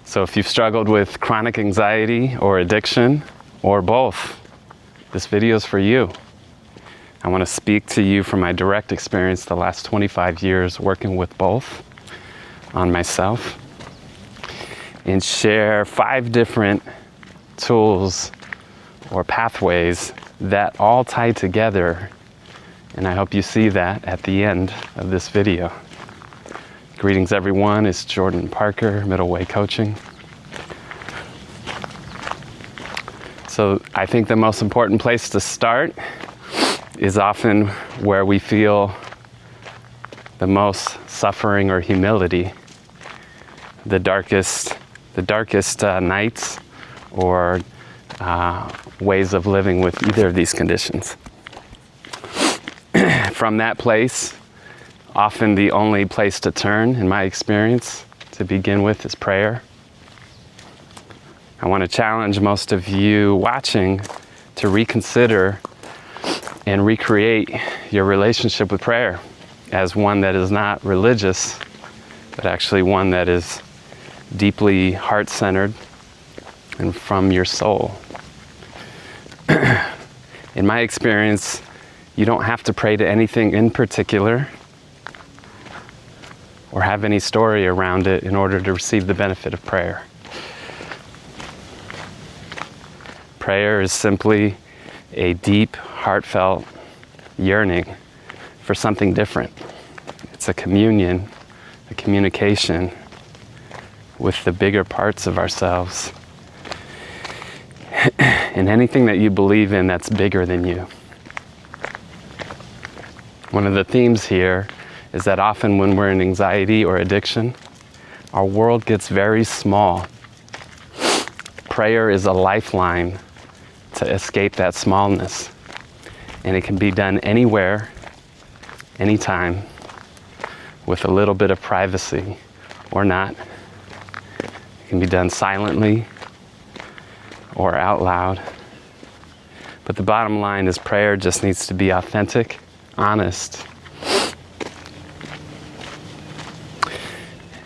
So if you've struggled with chronic anxiety or addiction, or both, this video is for you. I want to speak to you from my direct experience the last 25 years working with both on myself, and share 5 different tools or pathways that all tie together, and I hope you see that at the end of this video. Greetings everyone, it's Jordan Parker, Middle Way Coaching. So I think the most important place to start is often where we feel the most suffering or humility, the darkest nights or ways of living with either of these conditions. From that place, often the only place to turn, in my experience, to begin with is prayer. I want to challenge most of you watching to reconsider and recreate your relationship with prayer as one that is not religious, but actually one that is deeply heart-centered and from your soul. In my experience, you don't have to pray to anything in particular or have any story around it in order to receive the benefit of prayer. Prayer is simply a deep, heartfelt yearning for something different. It's a communion, a communication with the bigger parts of ourselves and anything that you believe in that's bigger than you. One of the themes here is that often when we're in anxiety or addiction, our world gets very small. Prayer is a lifeline to escape that smallness, and it can be done anywhere, anytime, with a little bit of privacy or not. It can be done silently or out loud. But the bottom line is prayer just needs to be authentic, honest,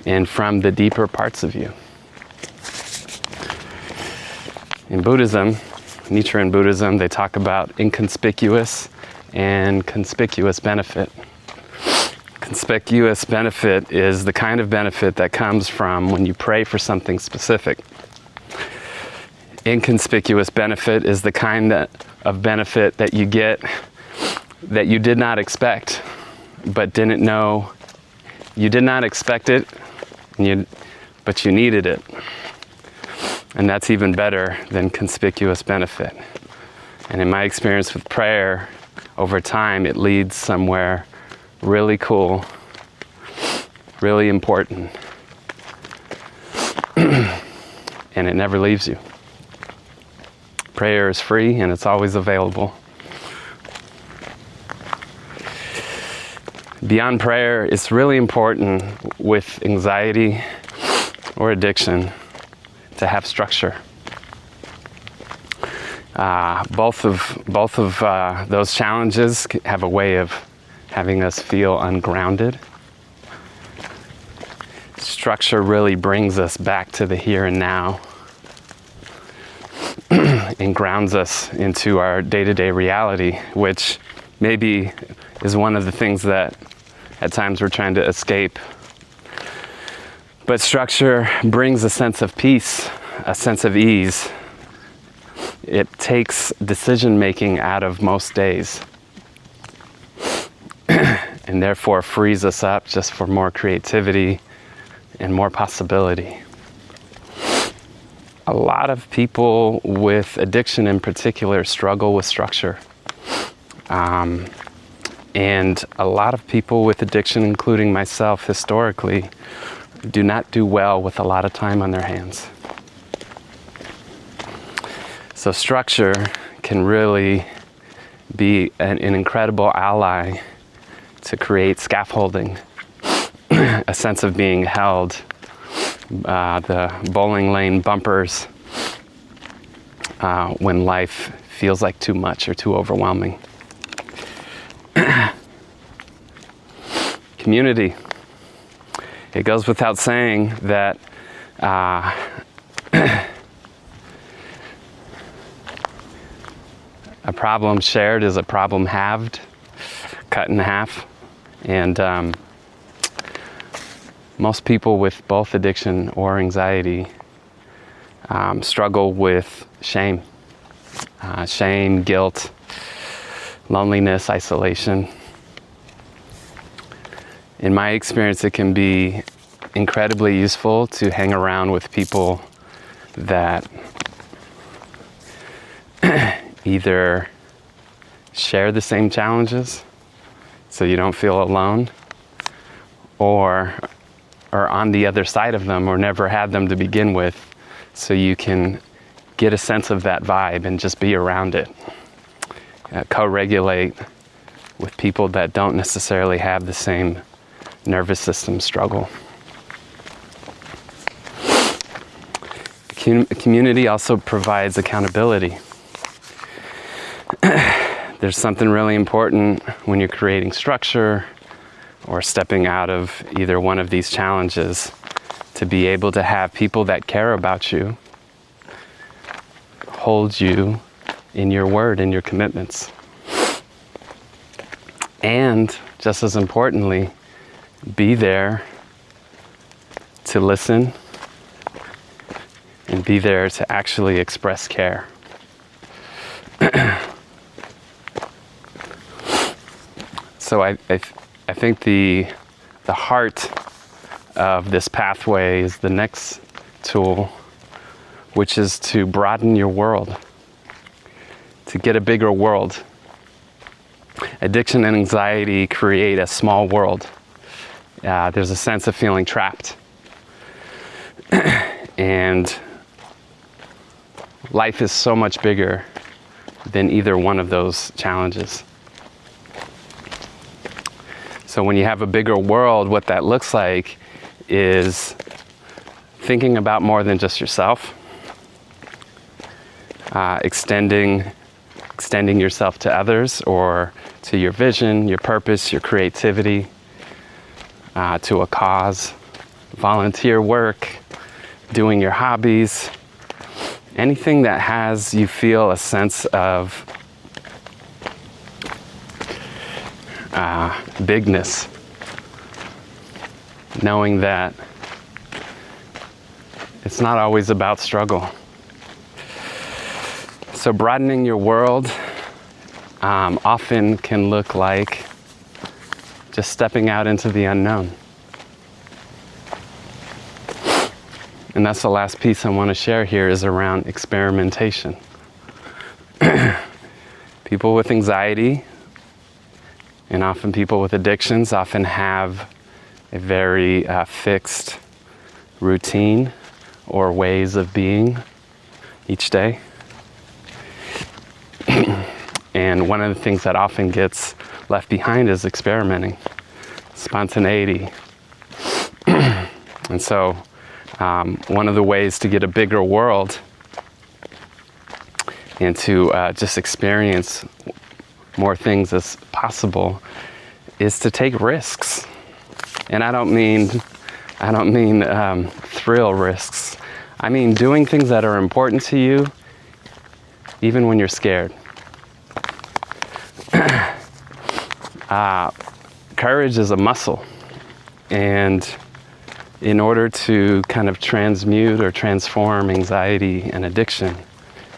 and from the deeper parts of you. In Buddhism, Nichiren Buddhism, they talk about inconspicuous and conspicuous benefit. Conspicuous benefit is the kind of benefit that comes from when you pray for something specific. Inconspicuous benefit is the kind of benefit that you get that you did not expect, but didn't know. You did not expect it, but you needed it. And that's even better than conspicuous benefit. And in my experience with prayer, over time, it leads somewhere really cool, really important, and it never leaves you. Prayer is free and it's always available. Beyond prayer, it's really important with anxiety or addiction to have structure. Both of those challenges have a way of having us feel ungrounded. Structure really brings us back to the here and now and grounds us into our day-to-day reality, which maybe is one of the things that at times we're trying to escape. But structure brings a sense of peace, a sense of ease. It takes decision-making out of most days and therefore frees us up just for more creativity and more possibility. A lot of people with addiction in particular struggle with structure. And a lot of people with addiction, including myself historically, do not do well with a lot of time on their hands. So structure can really be an incredible ally to create scaffolding, a sense of being held, the bowling lane bumpers when life feels like too much or too overwhelming. Community. It goes without saying that Uh, a problem shared is a problem halved, cut in half. And most people with both addiction or anxiety struggle with shame. Shame, guilt, loneliness, isolation. In my experience, it can be incredibly useful to hang around with people that either share the same challenges so you don't feel alone, or are on the other side of them or never had them to begin with, so you can get a sense of that vibe and just be around it. Co-regulate with people that don't necessarily have the same nervous system struggle. Community also provides accountability. There's something really important when you're creating structure or stepping out of either one of these challenges, to be able to have people that care about you hold you in your word and your commitments. And just as importantly, be there to listen and be there to actually express care. So I think the heart of this pathway is the next tool, which is to broaden your world, to get a bigger world. Addiction and anxiety create a small world. There's a sense of feeling trapped. And life is so much bigger than either one of those challenges. So when you have a bigger world, what that looks like is thinking about more than just yourself, extending yourself to others, or to your vision, your purpose, your creativity, to a cause, volunteer work, doing your hobbies, anything that has you feel a sense of bigness, knowing that it's not always about struggle. So broadening your world often can look like just stepping out into the unknown. And that's the last piece I want to share here, is around experimentation. People with anxiety, and often people with addictions, often have a very fixed routine or ways of being each day. And one of the things that often gets left behind is experimenting, spontaneity. And so one of the ways to get a bigger world and to just experience more things as possible is to take risks. And I don't mean thrill risks. I mean doing things that are important to you, even when you're scared. Courage is a muscle, and in order to kind of transmute or transform anxiety and addiction,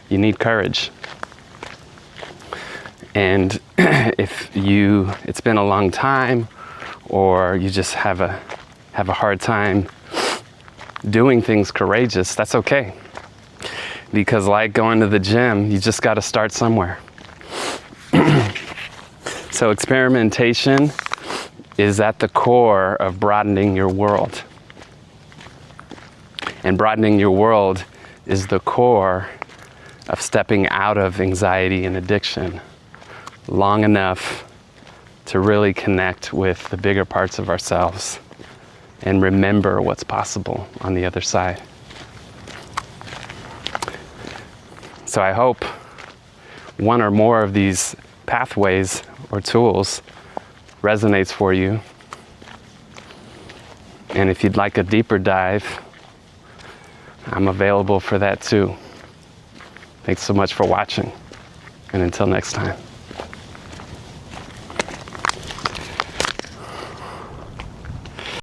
you need courage. And if it's been a long time, or you just have a hard time doing things courageous, that's okay. Because like going to the gym, you just got to start somewhere. So experimentation is at the core of broadening your world. And broadening your world is the core of stepping out of anxiety and addiction long enough to really connect with the bigger parts of ourselves and remember what's possible on the other side. So I hope one or more of these pathways or tools resonates for you. And if you'd like a deeper dive, I'm available for that too. Thanks so much for watching, and until next time.